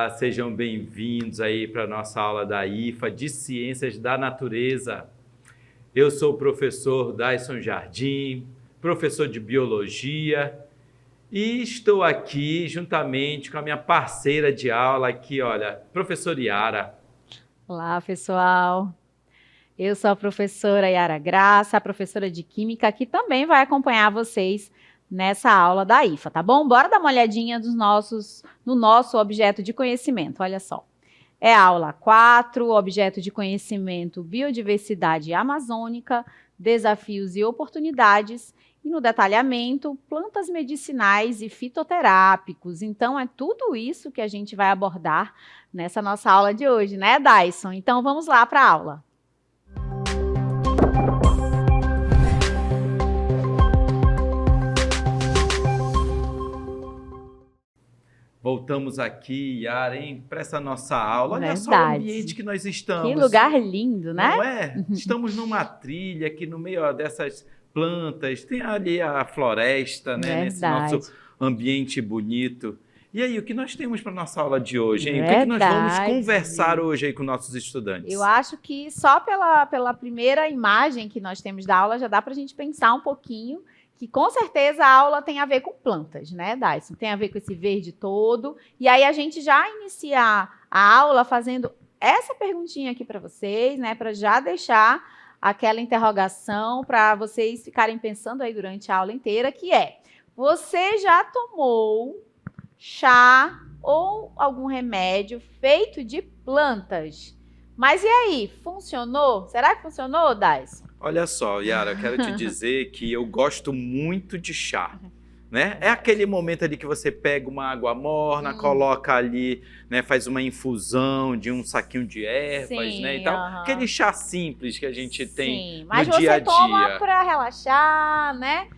Olá, sejam bem-vindos aí para a nossa aula da IFA de Ciências da Natureza. Eu sou o professor Daisson Jardim, professor de Biologia, e estou aqui juntamente com a minha parceira de aula aqui, olha, professora Yara. Olá, pessoal. Eu sou a professora Yara Graça, a professora de Química, que também vai acompanhar vocês nessa aula da IFA, tá bom? Bora dar uma olhadinha no nosso objeto de conhecimento, olha só. É a aula 4, objeto de conhecimento, biodiversidade amazônica, desafios e oportunidades, e no detalhamento, plantas medicinais e fitoterápicos. Então, é tudo isso que a gente vai abordar nessa nossa aula de hoje, né, Daisson? Então, vamos lá para a aula. Voltamos aqui, Yara, para essa nossa aula. Olha Verdade. só o ambiente que nós estamos. Que lugar lindo, né? Não é? Estamos numa trilha aqui no meio dessas plantas. Tem ali a floresta, né? Nesse nosso ambiente bonito. E aí, o que nós temos para a nossa aula de hoje, hein? O que é que nós vamos conversar hoje aí com nossos estudantes? Eu acho que só pela primeira imagem que nós temos da aula já dá para a gente pensar um pouquinho que com certeza a aula tem a ver com plantas, né, Daisson? Tem a ver com esse verde todo. E aí a gente já iniciar a aula fazendo essa perguntinha aqui para vocês, né, para já deixar aquela interrogação para vocês ficarem pensando aí durante a aula inteira, que é: você já tomou chá ou algum remédio feito de plantas? Mas e aí, funcionou? Será que funcionou, Daisson? Olha só, Yara, eu quero te dizer que eu gosto muito de chá, né? É aquele momento ali que você pega uma água morna, coloca ali, né, faz uma infusão de um saquinho de ervas, Sim, né, e tal. Aquele chá simples que a gente tem no dia a dia. Mas você toma para relaxar, né?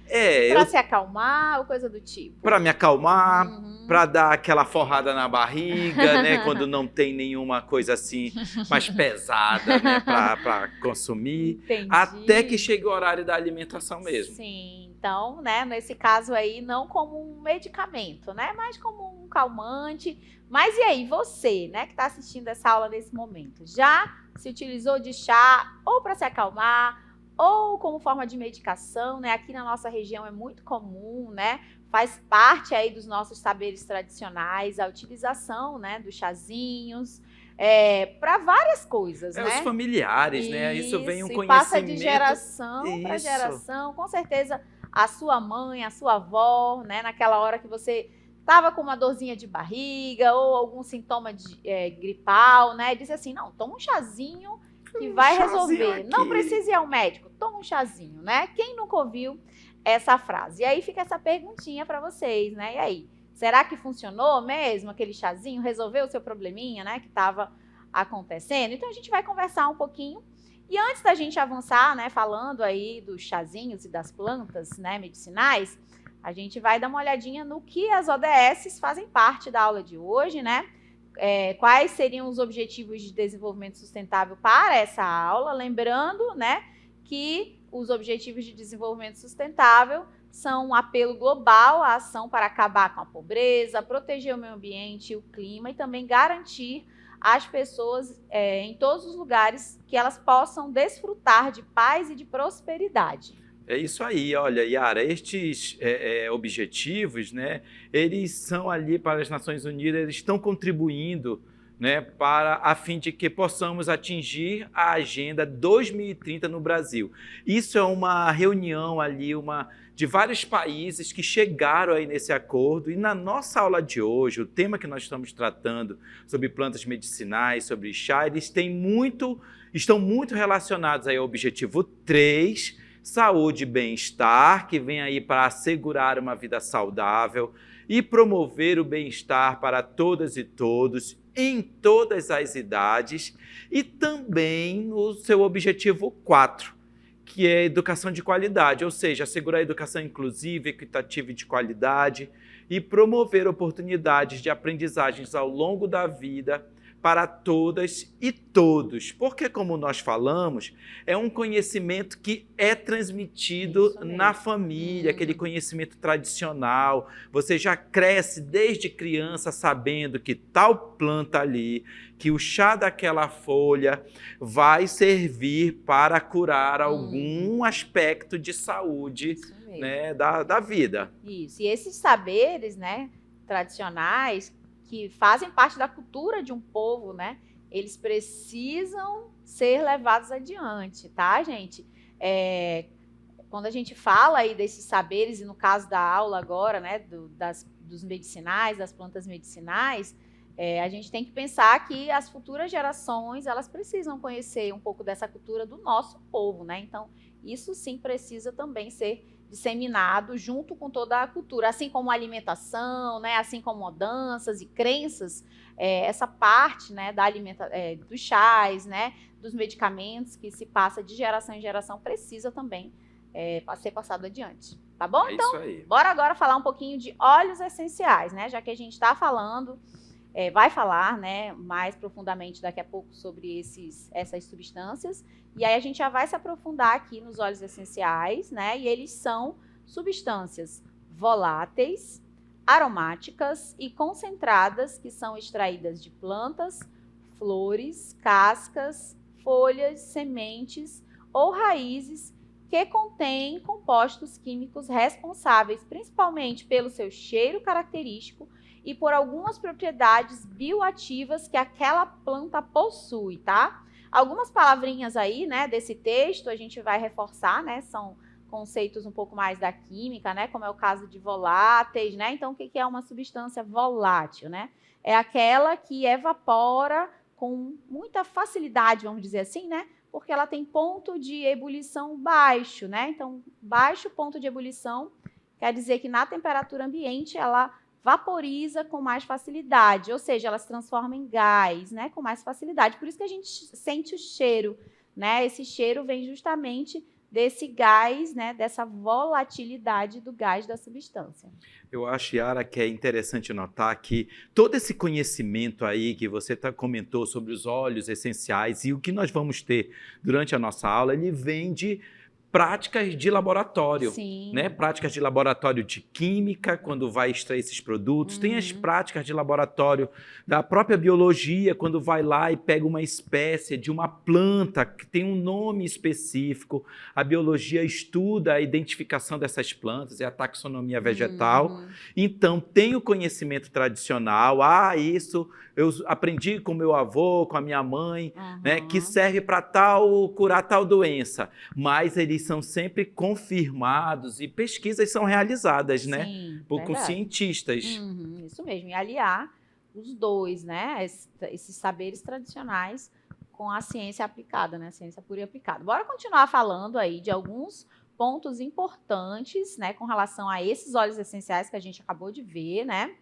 Para se acalmar ou coisa do tipo? Para me acalmar, para dar aquela forrada na barriga, né, quando não tem nenhuma coisa assim mais pesada, né, para consumir. Entendi. Até que chegue o horário da alimentação mesmo. Sim. Então, né, nesse caso aí, não como um medicamento, né, mas como um calmante. Mas e aí, você, né, que está assistindo essa aula nesse momento, já se utilizou de chá ou para se acalmar, ou como forma de medicação, né? Aqui na nossa região é muito comum, né? Faz parte aí dos nossos saberes tradicionais a utilização, né, dos chazinhos, para várias coisas, né? Os familiares, né? Isso vem um conhecimento. Passa de geração para geração, com certeza. A sua mãe, a sua avó, né, naquela hora que você estava com uma dorzinha de barriga ou algum sintoma gripal, né, disse assim: não, toma um chazinho que vai resolver. Não precisa ir ao médico, toma um chazinho, né? Quem nunca ouviu essa frase? E aí fica essa perguntinha para vocês, né? E aí, será que funcionou mesmo aquele chazinho? Resolveu o seu probleminha, né, que estava acontecendo? Então a gente vai conversar um pouquinho. E antes da gente avançar, né, falando aí dos chazinhos e das plantas, né, medicinais, a gente vai dar uma olhadinha no que as ODS fazem parte da aula de hoje, né? Quais seriam os objetivos de desenvolvimento sustentável para essa aula? Lembrando, né, que os objetivos de desenvolvimento sustentável são um apelo global à ação para acabar com a pobreza, proteger o meio ambiente e o clima e também garantir às pessoas em todos os lugares que elas possam desfrutar de paz e de prosperidade. É isso aí, olha, Yara, estes objetivos, né, eles são ali para as Nações Unidas, eles estão contribuindo, né, a fim de que possamos atingir a Agenda 2030 no Brasil. Isso é uma reunião ali, de vários países que chegaram aí nesse acordo, e na nossa aula de hoje, o tema que nós estamos tratando sobre plantas medicinais, sobre chá, eles estão muito relacionados aí ao objetivo 3, saúde e bem-estar, que vem aí para assegurar uma vida saudável e promover o bem-estar para todas e todos, em todas as idades, e também no seu objetivo 4, que é educação de qualidade, ou seja, assegurar a educação inclusiva, equitativa e de qualidade e promover oportunidades de aprendizagens ao longo da vida para todas e todos, porque, como nós falamos, é um conhecimento que é transmitido na família, aquele conhecimento tradicional. Você já cresce desde criança sabendo que tal planta ali, que o chá daquela folha vai servir para curar algum aspecto de saúde, né, da vida. Isso. E esses saberes, né, tradicionais, que fazem parte da cultura de um povo, né? Eles precisam ser levados adiante, tá, gente? Quando a gente fala aí desses saberes, e no caso da aula agora, né, dos medicinais, das plantas medicinais, a gente tem que pensar que as futuras gerações, elas precisam conhecer um pouco dessa cultura do nosso povo, né? Então, isso sim precisa também ser disseminado junto com toda a cultura, assim como a alimentação, né, assim como danças e crenças, essa parte, né, dos chás, né, dos medicamentos que se passa de geração em geração precisa também ser passado adiante, tá bom? É então, isso aí. bora agora falar um pouquinho de óleos essenciais, né, já que a gente está falando, vai falar, né, mais profundamente daqui a pouco sobre essas substâncias. E aí a gente já vai se aprofundar aqui nos óleos essenciais, né? E eles são substâncias voláteis, aromáticas e concentradas que são extraídas de plantas, flores, cascas, folhas, sementes ou raízes que contêm compostos químicos responsáveis principalmente pelo seu cheiro característico e por algumas propriedades bioativas que aquela planta possui, tá? Algumas palavrinhas aí, né, desse texto a gente vai reforçar, né, são conceitos um pouco mais da química, né, como é o caso de voláteis, né, então o que é uma substância volátil, né? É aquela que evapora com muita facilidade, vamos dizer assim, né, porque ela tem ponto de ebulição baixo, né, então baixo ponto de ebulição quer dizer que na temperatura ambiente ela vaporiza com mais facilidade, ou seja, ela se transforma em gás, né, com mais facilidade. Por isso que a gente sente o cheiro, né? Esse cheiro vem justamente desse gás, né, dessa volatilidade do gás da substância. Eu acho, Yara, que é interessante notar que todo esse conhecimento aí que você comentou sobre os óleos essenciais e o que nós vamos ter durante a nossa aula, ele vem de práticas de laboratório, né? Práticas de laboratório de química, quando vai extrair esses produtos. Tem as práticas de laboratório da própria biologia, quando vai lá e pega uma espécie de uma planta que tem um nome específico. A biologia estuda a identificação dessas plantas, é a taxonomia vegetal. Então, tem o conhecimento tradicional. Isso eu aprendi com meu avô, com a minha mãe, né? Que serve para curar tal doença. Mas eles são sempre confirmados e pesquisas são realizadas, né? Com cientistas. Isso mesmo, e aliar os dois, né? Esses saberes tradicionais com a ciência aplicada, né? A ciência pura e aplicada. Bora continuar falando aí de alguns pontos importantes, né? Com relação a esses óleos essenciais que a gente acabou de ver, né?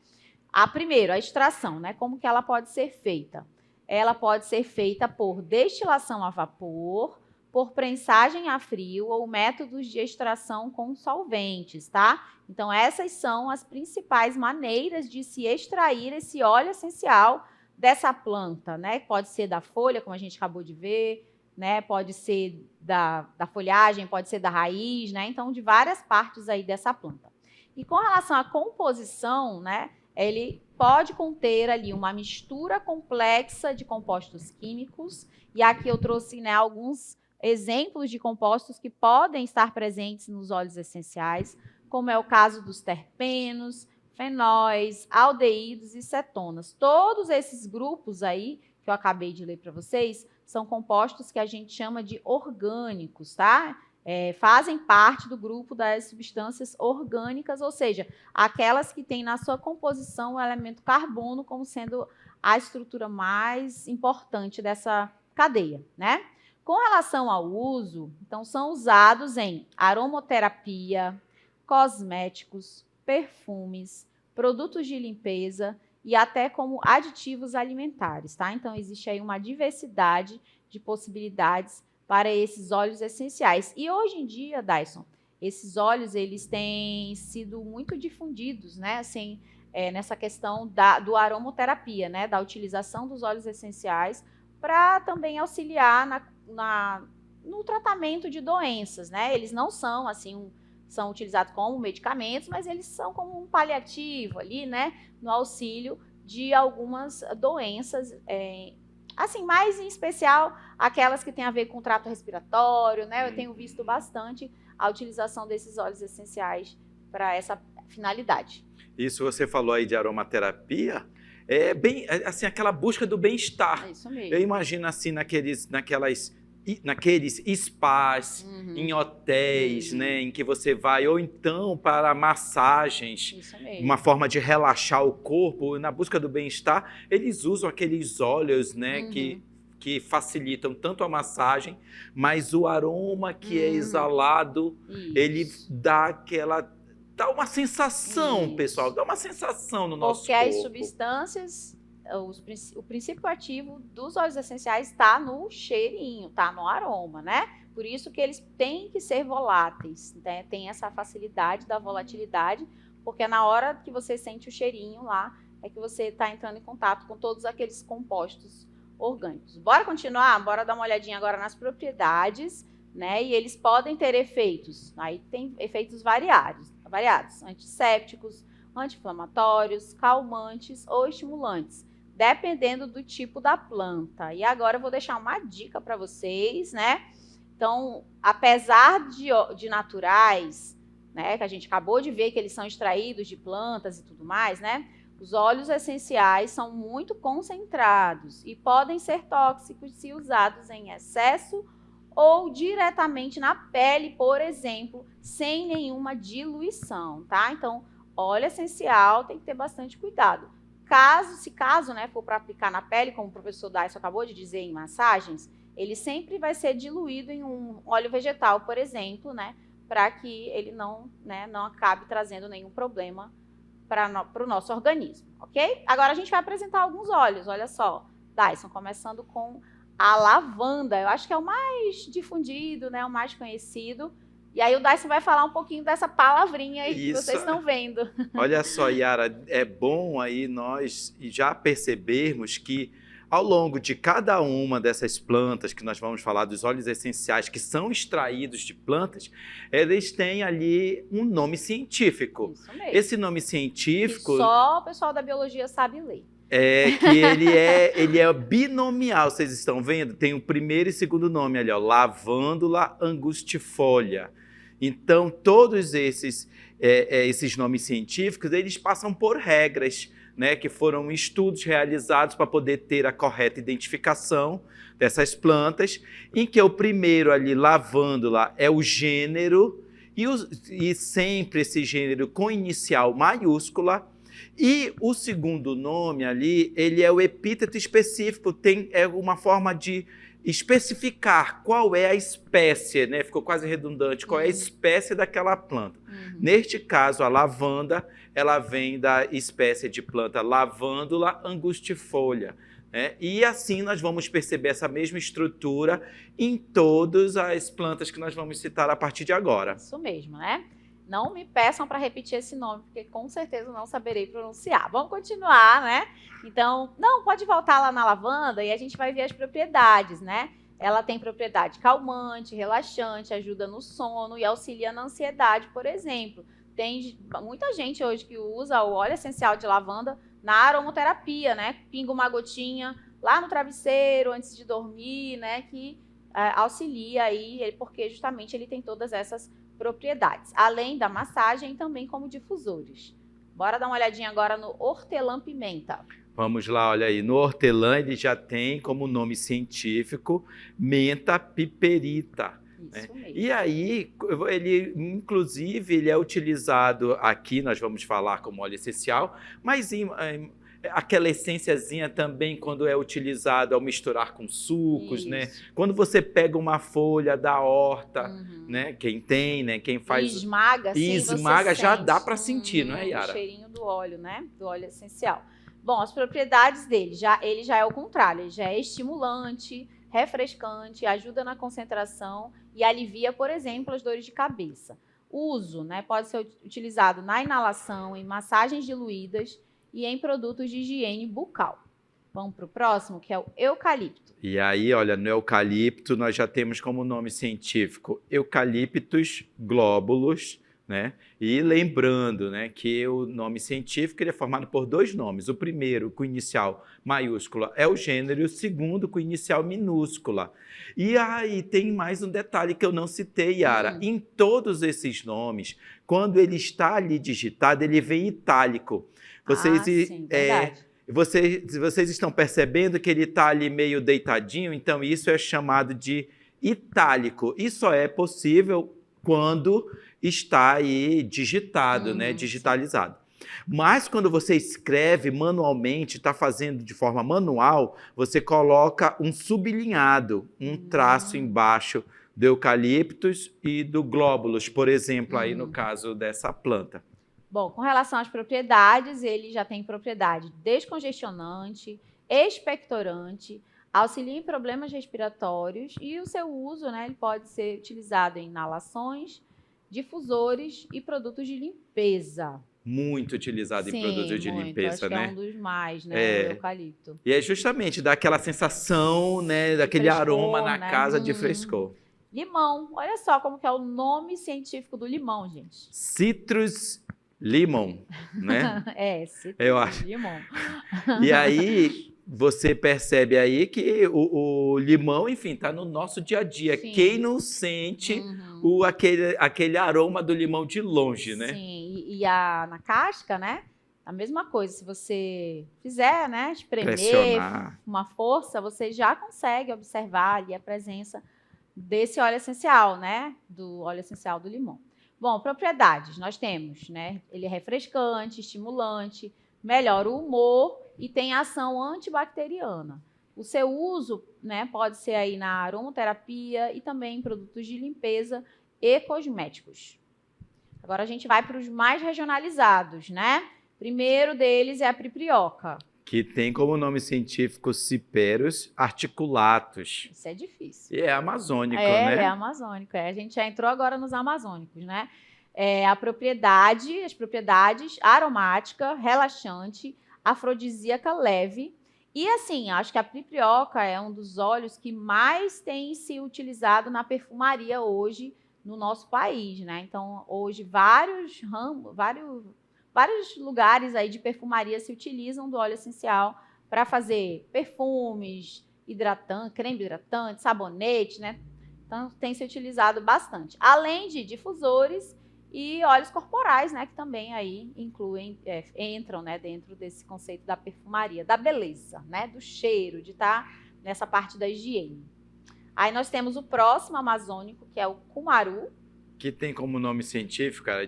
Primeiro, a extração, né? Como que ela pode ser feita? Ela pode ser feita por destilação a vapor, por prensagem a frio ou métodos de extração com solventes, tá? Então, essas são as principais maneiras de se extrair esse óleo essencial dessa planta, né? Pode ser da folha, como a gente acabou de ver, né? Pode ser da folhagem, pode ser da raiz, né? Então, de várias partes aí dessa planta. E com relação à composição, né? Ele pode conter ali uma mistura complexa de compostos químicos, e aqui eu trouxe, né, alguns exemplos de compostos que podem estar presentes nos óleos essenciais, como é o caso dos terpenos, fenóis, aldeídos e cetonas. Todos esses grupos aí, que eu acabei de ler para vocês, são compostos que a gente chama de orgânicos, tá? Fazem parte do grupo das substâncias orgânicas, ou seja, aquelas que têm na sua composição o elemento carbono como sendo a estrutura mais importante dessa cadeia, né? Com relação ao uso, então, são usados em aromaterapia, cosméticos, perfumes, produtos de limpeza e até como aditivos alimentares, tá? Então, existe aí uma diversidade de possibilidades para esses óleos essenciais. E hoje em dia, Dyson, esses óleos, eles têm sido muito difundidos, né? Assim, nessa questão do aromoterapia, né? Da utilização dos óleos essenciais para também auxiliar no tratamento de doenças, né? Eles não são assim são utilizados como medicamentos, mas eles são como um paliativo ali, né? No auxílio de algumas doenças, assim, mais em especial aquelas que têm a ver com o trato respiratório, né? Eu tenho visto bastante a utilização desses óleos essenciais para essa finalidade. Isso você falou aí de aromaterapia, é bem assim aquela busca do bem-estar. É isso mesmo. Eu imagino assim naqueles spas, em hotéis, né, em que você vai, ou então para massagens, Isso mesmo. uma forma de relaxar o corpo, na busca do bem-estar, eles usam aqueles óleos, né, que facilitam tanto a massagem, mas o aroma que é exalado, ele dá uma sensação, pessoal, dá uma sensação no nosso corpo. Porque as substâncias, o princípio ativo dos óleos essenciais está no cheirinho, está no aroma, né? Por isso que eles têm que ser voláteis, né? Tem essa facilidade da volatilidade, porque na hora que você sente o cheirinho lá, é que você está entrando em contato com todos aqueles compostos orgânicos. Bora continuar? Bora dar uma olhadinha agora nas propriedades, né? E eles podem ter efeitos, aí tem efeitos variados, antissépticos, anti-inflamatórios, calmantes ou estimulantes, dependendo do tipo da planta. E agora eu vou deixar uma dica para vocês, né? Então, apesar de naturais, né, que a gente acabou de ver que eles são extraídos de plantas e tudo mais, né? Os óleos essenciais são muito concentrados e podem ser tóxicos se usados em excesso ou diretamente na pele, por exemplo, sem nenhuma diluição, tá? Então, óleo essencial tem que ter bastante cuidado. Se caso, né, for para aplicar na pele, como o professor Dyson acabou de dizer em massagens, ele sempre vai ser diluído em um óleo vegetal, por exemplo, né, para que ele não acabe trazendo nenhum problema para o nosso organismo, ok? Agora a gente vai apresentar alguns óleos, olha só, Dyson, começando com a lavanda, eu acho que é o mais difundido, né, o mais conhecido. E aí o Dyson vai falar um pouquinho dessa palavrinha aí que vocês estão vendo. Olha só, Yara, é bom aí nós já percebermos que ao longo de cada uma dessas plantas que nós vamos falar, dos óleos essenciais que são extraídos de plantas, eles têm ali um nome científico. Isso mesmo. Esse nome científico... Que só o pessoal da biologia sabe ler. Que ele é binomial, vocês estão vendo? Tem o primeiro e segundo nome ali, ó, Lavandula angustifolia. Então, todos esses nomes científicos, eles passam por regras, né, que foram estudos realizados para poder ter a correta identificação dessas plantas, em que o primeiro ali, Lavandula, é o gênero, e sempre esse gênero com inicial maiúscula. E o segundo nome ali, ele é o epíteto específico, é uma forma de especificar qual é a espécie, né? Ficou quase redundante, qual é a espécie daquela planta. Neste caso, a lavanda, ela vem da espécie de planta Lavandula angustifolia, né? E assim nós vamos perceber essa mesma estrutura em todas as plantas que nós vamos citar a partir de agora. Isso mesmo, né? Não me peçam para repetir esse nome, porque com certeza não saberei pronunciar. Vamos continuar, né? Então, pode voltar lá na lavanda e a gente vai ver as propriedades, né? Ela tem propriedade calmante, relaxante, ajuda no sono e auxilia na ansiedade, por exemplo. Tem muita gente hoje que usa o óleo essencial de lavanda na aromoterapia, né? Pinga uma gotinha lá no travesseiro antes de dormir, né? Que auxilia aí, porque justamente ele tem todas essas propriedades, além da massagem também como difusores. Bora dar uma olhadinha agora no hortelã-pimenta. Vamos lá, olha aí. No hortelã ele já tem como nome científico menta piperita. Isso mesmo. E aí, inclusive, ele é utilizado aqui, nós vamos falar como óleo essencial, mas aquela essênciazinha também quando é utilizado ao misturar com sucos, né? Quando você pega uma folha da horta, né? Quem tem, né? Quem faz... Esmaga, sim, esmaga, já dá para sentir, não é, Yara? O cheirinho do óleo, né? Do óleo essencial. Bom, as propriedades dele, ele já é o contrário, ele já é estimulante, refrescante, ajuda na concentração e alivia, por exemplo, as dores de cabeça. O uso, né? Pode ser utilizado na inalação, em massagens diluídas, e em produtos de higiene bucal. Vamos para o próximo, que é o eucalipto. E aí, olha, no eucalipto nós já temos como nome científico Eucalyptus globulus, né? E lembrando, né, que o nome científico ele é formado por 2 nomes. O primeiro, com inicial maiúscula, é o gênero, e o segundo, com inicial minúscula. E aí tem mais um detalhe que eu não citei, Yara. Em todos esses nomes, quando ele está ali digitado, ele vem em itálico. Sim, verdade. Vocês estão percebendo que ele está ali meio deitadinho? Então, isso é chamado de itálico. E só é possível quando está aí digitado, né? Digitalizado. Mas quando você escreve manualmente, está fazendo de forma manual, você coloca um sublinhado, um traço embaixo do eucaliptus e do glóbulos, por exemplo, aí no caso dessa planta. Bom, com relação às propriedades, ele já tem propriedade descongestionante, expectorante, auxilia em problemas respiratórios e o seu uso, né, ele pode ser utilizado em inalações, difusores e produtos de limpeza. Muito utilizado em produtos de limpeza, acho né? Que é um dos mais, né, o eucalipto. E é justamente daquela sensação, né, daquele frescor, aroma na né? casa de frescor. Limão, olha só como que é o nome científico do limão, gente. Citrus limon, né? Citrus Eu acho. limão. E aí você percebe aí que o limão, enfim, está no nosso dia a dia. Sim. Quem não sente aquele aroma do limão de longe, né? Sim, na casca, né? A mesma coisa, se você fizer, né, espremer uma força, você já consegue observar ali a presença desse óleo essencial, né? Do óleo essencial do limão. Bom, propriedades, nós temos, né? Ele é refrescante, estimulante, melhora o humor e tem ação antibacteriana. O seu uso, né, pode ser aí na aromaterapia e também em produtos de limpeza e cosméticos. Agora a gente vai para os mais regionalizados, né? Primeiro deles é a piprioca. Que tem como nome científico Cyperus articulatus. Isso é difícil. E é amazônico, né? É amazônico. A gente já entrou agora nos amazônicos, né? As propriedades aromática, relaxante, afrodisíaca leve. E assim, acho que a piprioca é um dos óleos que mais tem se utilizado na perfumaria hoje no nosso país, né? Então, hoje, vários lugares aí de perfumaria se utilizam do óleo essencial para fazer perfumes, creme hidratante, sabonete, né? Então, tem se utilizado bastante. Além de difusores e óleos corporais, né? Que também aí entram, né, dentro desse conceito da perfumaria, da beleza, né? Do cheiro, de estar nessa parte da higiene. Aí nós temos o próximo amazônico, que é o cumaru. Que tem como nome científico, cara,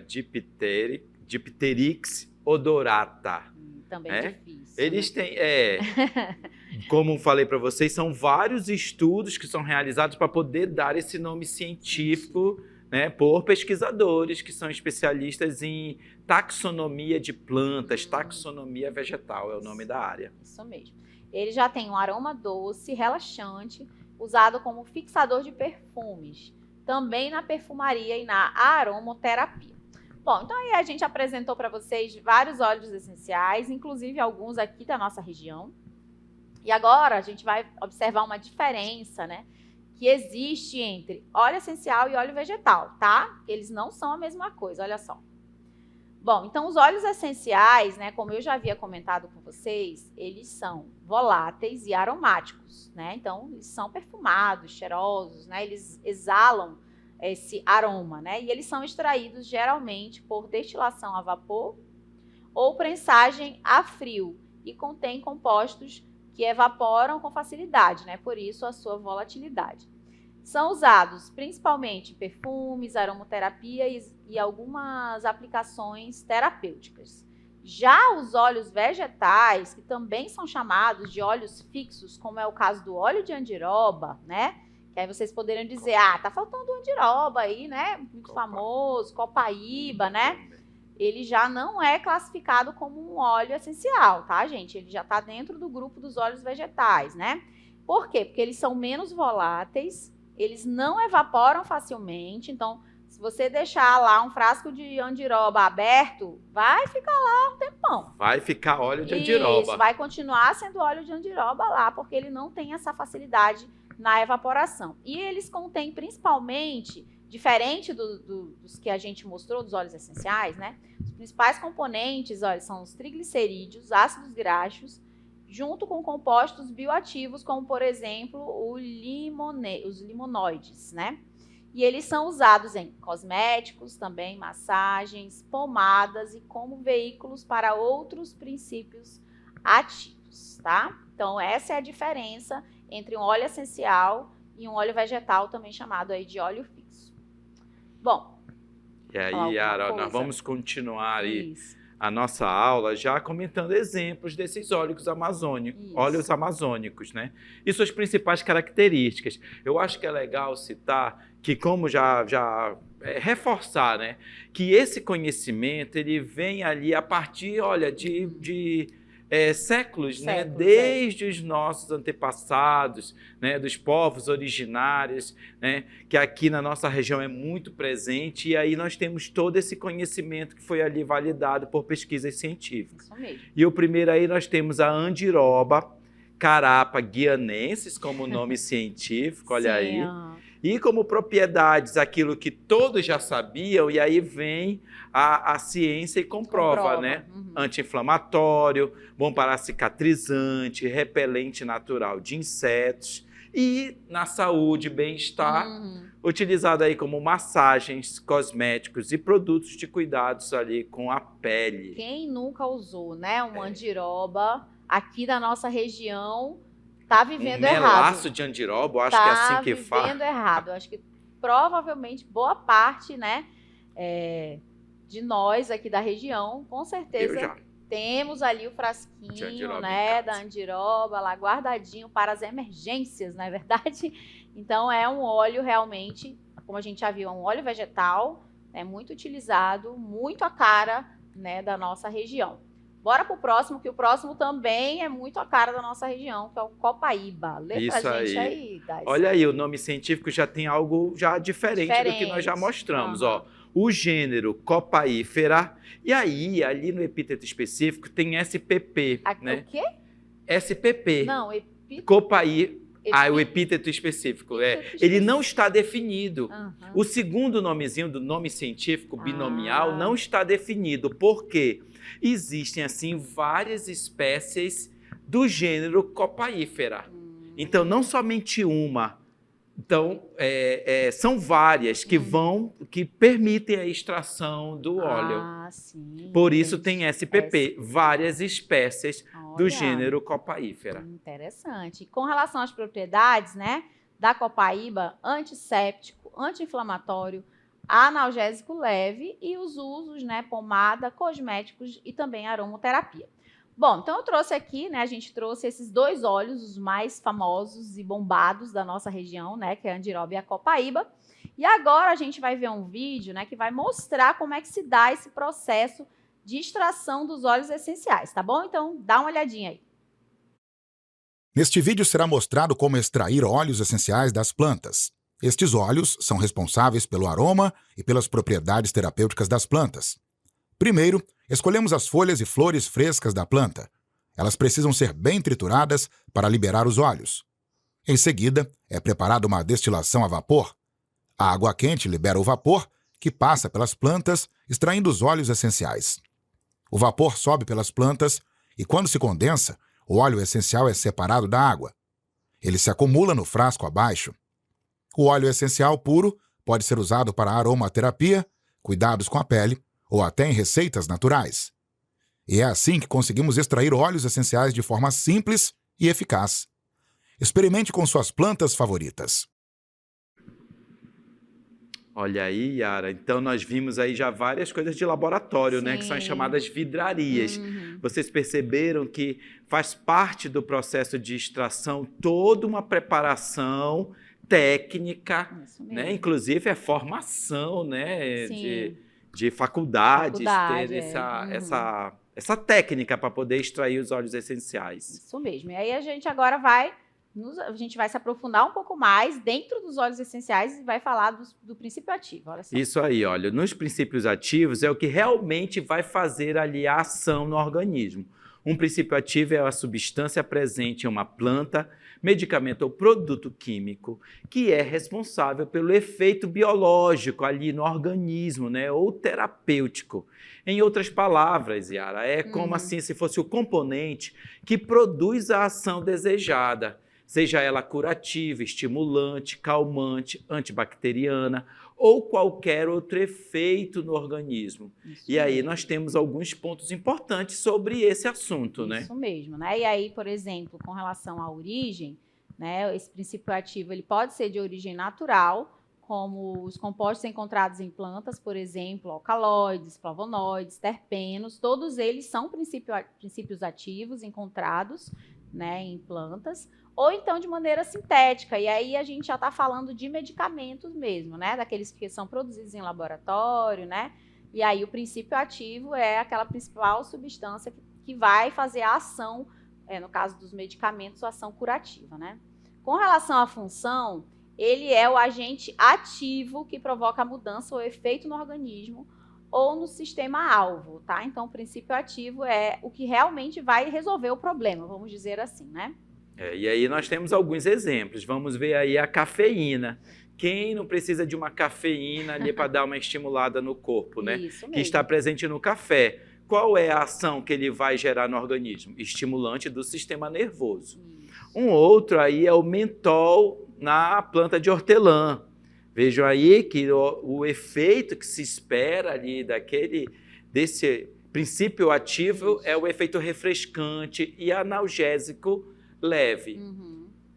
Dipterix odorata. Também é difícil. Eles têm, como falei para vocês, são vários estudos que são realizados para poder dar esse nome científico, né, por pesquisadores que são especialistas em taxonomia de plantas, taxonomia vegetal é o nome da área. Isso mesmo. Ele já tem um aroma doce, relaxante, usado como fixador de perfumes, também na perfumaria e na aromaterapia. Bom, então aí a gente apresentou para vocês vários óleos essenciais, inclusive alguns aqui da nossa região. E agora a gente vai observar uma diferença, né, que existe entre óleo essencial e óleo vegetal, tá? Eles não são a mesma coisa, olha só. Bom, então os óleos essenciais, né, como eu já havia comentado com vocês, eles são voláteis e aromáticos, né? Então, eles são perfumados, cheirosos, né? Eles exalam esse aroma, né? E eles são extraídos geralmente por destilação a vapor ou prensagem a frio e contém compostos que evaporam com facilidade, né? Por isso a sua volatilidade. São usados principalmente em perfumes, aromaterapia e algumas aplicações terapêuticas. Já os óleos vegetais, que também são chamados de óleos fixos, como é o caso do óleo de andiroba, né? Que aí vocês poderiam dizer, tá faltando andiroba aí, né? Muito famoso, copaíba, né? Ele já não é classificado como um óleo essencial, tá, gente? Ele já está dentro do grupo dos óleos vegetais, né? Por quê? Porque eles são menos voláteis, eles não evaporam facilmente. Então, se você deixar lá um frasco de andiroba aberto, vai ficar lá um tempão. Vai ficar óleo de andiroba. Isso, vai continuar sendo óleo de andiroba lá, porque ele não tem essa facilidade na evaporação. E eles contêm principalmente, diferente dos que a gente mostrou, dos óleos essenciais, né? Os principais componentes, olha, são os triglicerídeos, ácidos graxos, junto com compostos bioativos, como, por exemplo, os limonoides, né? E eles são usados em cosméticos, também massagens, pomadas e como veículos para outros princípios ativos, tá? Então, essa é a diferença entre um óleo essencial e um óleo vegetal, também chamado aí de óleo fixo. Bom. E aí, Yara, nós vamos continuar aí Isso. a nossa aula já comentando exemplos desses óleos amazônicos, né? E suas principais características. Eu acho que é legal citar que, como reforçar, né? Que esse conhecimento, ele vem ali a partir, olha, de séculos, né? Desde os nossos antepassados, né? Dos povos originários, né? Que aqui na nossa região é muito presente, e aí nós temos todo esse conhecimento que foi ali validado por pesquisas científicas. Isso mesmo. E o primeiro aí nós temos a andiroba carapa guianensis como nome científico, olha aí. E como propriedades, aquilo que todos já sabiam, e aí vem a ciência e comprova, né? Anti-inflamatório, bom para cicatrizante, repelente natural de insetos e na saúde, bem-estar, utilizado aí como massagens, cosméticos e produtos de cuidados ali com a pele. Quem nunca usou, né, uma andiroba aqui da nossa região tá vivendo errado. Melaço de andiroba, eu acho que é assim que fala. Tá vivendo errado. Eu acho que provavelmente boa parte, né, de nós aqui da região, com certeza temos ali o frasquinho, né, da andiroba lá guardadinho para as emergências, não é verdade? Então é um óleo realmente, como a gente já viu, é um óleo vegetal, é muito utilizado, muito a cara, né, da nossa região. Bora pro próximo, que o próximo também é muito a cara da nossa região, que é o copaíba. Lê pra gente aí, Daisy. Olha aí, o nome científico já tem algo já diferente do que nós já mostramos, ó. O gênero Copaífera, e aí, ali no epíteto específico, tem SPP, né? O quê? SPP. Não, epíteto. O epíteto específico, ele não está definido. O segundo nomezinho do nome científico binomial não está definido. Por quê? Existem, assim, várias espécies do gênero Copaífera. Então, não somente uma. Então, são várias que permitem a extração do óleo. Sim. Por isso tem SPP, várias espécies do gênero Copaífera. Interessante. Com relação às propriedades, né, da copaíba, antisséptico, anti-inflamatório, analgésico leve e os usos, né, pomada, cosméticos e também aromaterapia. Bom, então eu trouxe aqui, né, a gente trouxe esses dois óleos, os mais famosos e bombados da nossa região, né, que é a andiroba e a copaíba. E agora a gente vai ver um vídeo, né, que vai mostrar como é que se dá esse processo de extração dos óleos essenciais, tá bom? Então dá uma olhadinha aí. Neste vídeo será mostrado como extrair óleos essenciais das plantas. Estes óleos são responsáveis pelo aroma e pelas propriedades terapêuticas das plantas. Primeiro, escolhemos as folhas e flores frescas da planta. Elas precisam ser bem trituradas para liberar os óleos. Em seguida, é preparada uma destilação a vapor. A água quente libera o vapor, que passa pelas plantas, extraindo os óleos essenciais. O vapor sobe pelas plantas e, quando se condensa, o óleo essencial é separado da água. Ele se acumula no frasco abaixo. O óleo essencial puro pode ser usado para aromaterapia, cuidados com a pele ou até em receitas naturais. E é assim que conseguimos extrair óleos essenciais de forma simples e eficaz. Experimente com suas plantas favoritas. Olha aí, Yara, então nós vimos aí já várias coisas de laboratório, né, que são as chamadas vidrarias. Vocês perceberam que faz parte do processo de extração toda uma preparação técnica, né? Inclusive é formação, né, de faculdades, ter essa técnica para poder extrair os óleos essenciais. Isso mesmo. E aí a gente agora vai A gente vai se aprofundar um pouco mais dentro dos óleos essenciais e vai falar do princípio ativo. Olha só. Isso aí, olha, nos princípios ativos é o que realmente vai fazer ali a ação no organismo. Um princípio ativo é a substância presente em uma planta, medicamento ou produto químico que é responsável pelo efeito biológico ali no organismo, né, ou terapêutico. Em outras palavras, Yara, é como assim se fosse o componente que produz a ação desejada, seja ela curativa, estimulante, calmante, antibacteriana ou qualquer outro efeito no organismo. Isso E aí mesmo. nós temos alguns pontos importantes sobre esse assunto, né? Isso mesmo, né? E aí, por exemplo, com relação à origem, né, esse princípio ativo ele pode ser de origem natural, como os compostos encontrados em plantas, por exemplo, alcaloides, flavonoides, terpenos, todos eles são princípios ativos encontrados, né, em plantas, ou então de maneira sintética, e aí a gente já está falando de medicamentos mesmo, né, daqueles que são produzidos em laboratório, né, e aí o princípio ativo é aquela principal substância que vai fazer a ação, no caso dos medicamentos, a ação curativa, né. Com relação à função, ele é o agente ativo que provoca a mudança ou efeito no organismo ou no sistema-alvo, tá? Então, o princípio ativo é o que realmente vai resolver o problema, vamos dizer assim, né? E aí nós temos alguns exemplos. Vamos ver aí a cafeína. Quem não precisa de uma cafeína ali para dar uma estimulada no corpo, né? Isso mesmo. Que está presente no café. Qual é a ação que ele vai gerar no organismo? Estimulante do sistema nervoso. Isso. Um outro aí é o mentol na planta de hortelã. Vejam aí que o efeito que se espera ali desse princípio ativo é o efeito refrescante e analgésico leve.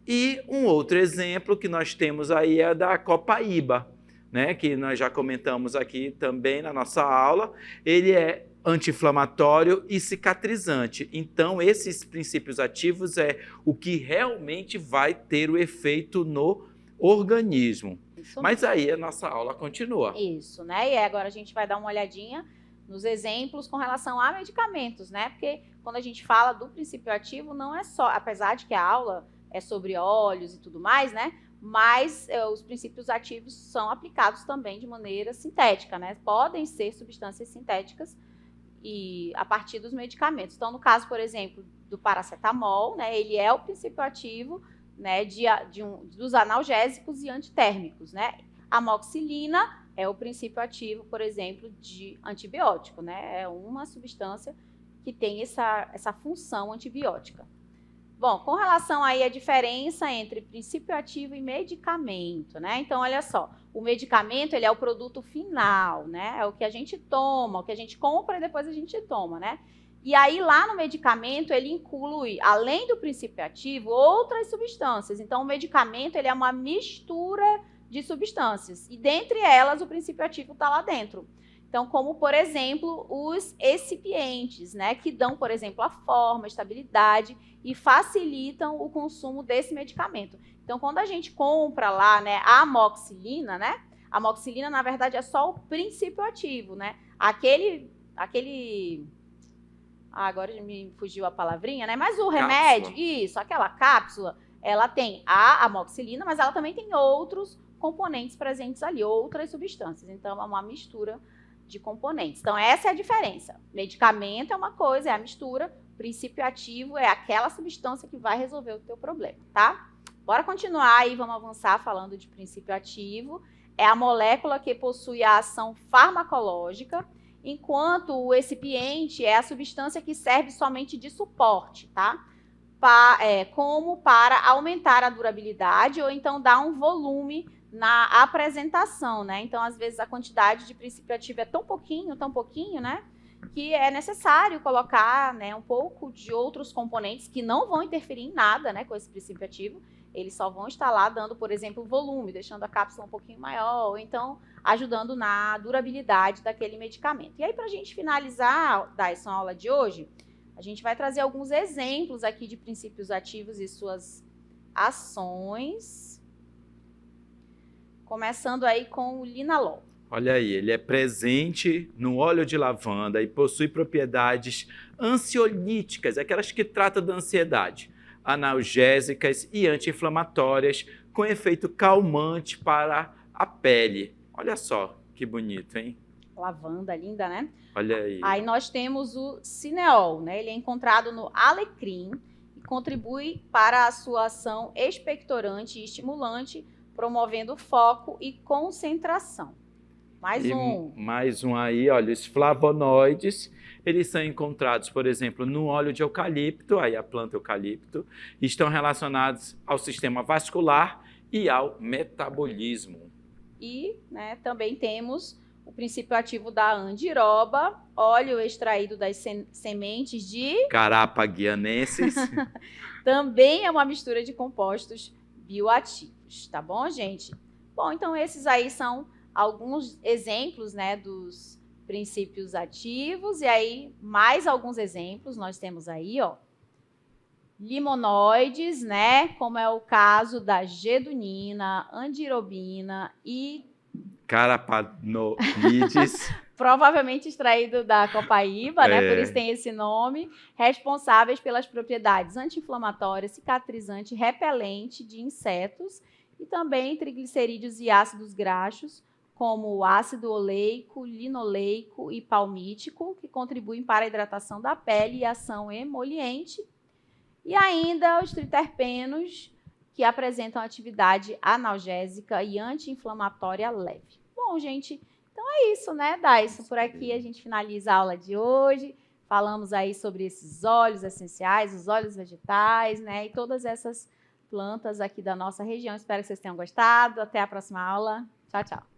E um outro exemplo que nós temos aí é da copaíba, né, que nós já comentamos aqui também na nossa aula. Ele é anti-inflamatório e cicatrizante. Então, esses princípios ativos é o que realmente vai ter o efeito no organismo. Isso Mas aí a nossa aula continua. Isso, né? E agora a gente vai dar uma olhadinha nos exemplos com relação a medicamentos, né? Porque quando a gente fala do princípio ativo, não é só, apesar de que a aula é sobre óleos e tudo mais, né? Mas os princípios ativos são aplicados também de maneira sintética, né? Podem ser substâncias sintéticas e a partir dos medicamentos. Então, no caso, por exemplo, do paracetamol, né? Ele é o princípio ativo, né, dos analgésicos e antitérmicos, né? A amoxicilina é o princípio ativo, por exemplo, de antibiótico, né? É uma substância que tem essa função antibiótica. Bom, com relação aí à diferença entre princípio ativo e medicamento, né? Então, olha só, o medicamento, ele é o produto final, né? É o que a gente toma, o que a gente compra e depois a gente toma, né? E aí, lá no medicamento, ele inclui, além do princípio ativo, outras substâncias. Então, o medicamento, ele é uma mistura de substâncias. E, dentre elas, o princípio ativo está lá dentro. Então, como, por exemplo, os excipientes, né? Que dão, por exemplo, a forma, a estabilidade e facilitam o consumo desse medicamento. Então, quando a gente compra lá, né, a amoxicilina, né? A amoxicilina, na verdade, é só o princípio ativo, né? Agora me fugiu a palavrinha, né? Mas o remédio, isso, aquela cápsula, ela tem a amoxicilina, mas ela também tem outros componentes presentes ali, outras substâncias. Então, é uma mistura de componentes. Então, essa é a diferença. Medicamento é uma coisa, é a mistura. Princípio ativo é aquela substância que vai resolver o teu problema, tá? Bora continuar aí, vamos avançar falando de princípio ativo. É a molécula que possui a ação farmacológica, enquanto o excipiente é a substância que serve somente de suporte, tá? Como para aumentar a durabilidade ou então dar um volume na apresentação, né? Então, às vezes, a quantidade de princípio ativo é tão pouquinho, né? Que é necessário colocar, né, um pouco de outros componentes que não vão interferir em nada, né, com esse princípio ativo. Eles só vão estar lá dando, por exemplo, volume, deixando a cápsula um pouquinho maior, ou então ajudando na durabilidade daquele medicamento. E aí, para a gente finalizar essa aula de hoje, a gente vai trazer alguns exemplos aqui de princípios ativos e suas ações. Começando aí com o linalol. Olha aí, ele é presente no óleo de lavanda e possui propriedades ansiolíticas, aquelas que tratam da ansiedade. analgésicas e anti-inflamatórias com efeito calmante para a pele. Olha só que bonito, hein? Lavanda, linda, né? Olha aí. Aí nós temos o cineol, né? Ele é encontrado no alecrim e contribui para a sua ação expectorante e estimulante, promovendo foco e concentração. Mais um aí, olha, os flavonoides, eles são encontrados, por exemplo, no óleo de eucalipto, aí a planta eucalipto, e estão relacionados ao sistema vascular e ao metabolismo. E, né, também temos o princípio ativo da andiroba, óleo extraído das sementes de Carapaguianensis. Também é uma mistura de compostos bioativos, tá bom, gente? Bom, então esses aí são alguns exemplos, né, dos princípios ativos, e aí mais alguns exemplos nós temos aí, ó. Limonoides, né, como é o caso da gedonina, andirobina e carapanoides, provavelmente extraído da copaíba, né? Por isso tem esse nome, responsáveis pelas propriedades anti-inflamatórias, cicatrizante, repelente de insetos e também triglicerídeos e ácidos graxos, como o ácido oleico, linoleico e palmítico, que contribuem para a hidratação da pele e ação emoliente. E ainda os triterpenos, que apresentam atividade analgésica e anti-inflamatória leve. Bom, gente, então é isso, né, Daiso? Por aqui a gente finaliza a aula de hoje. Falamos aí sobre esses óleos essenciais, os óleos vegetais, né, e todas essas plantas aqui da nossa região. Espero que vocês tenham gostado. Até a próxima aula. Tchau, tchau.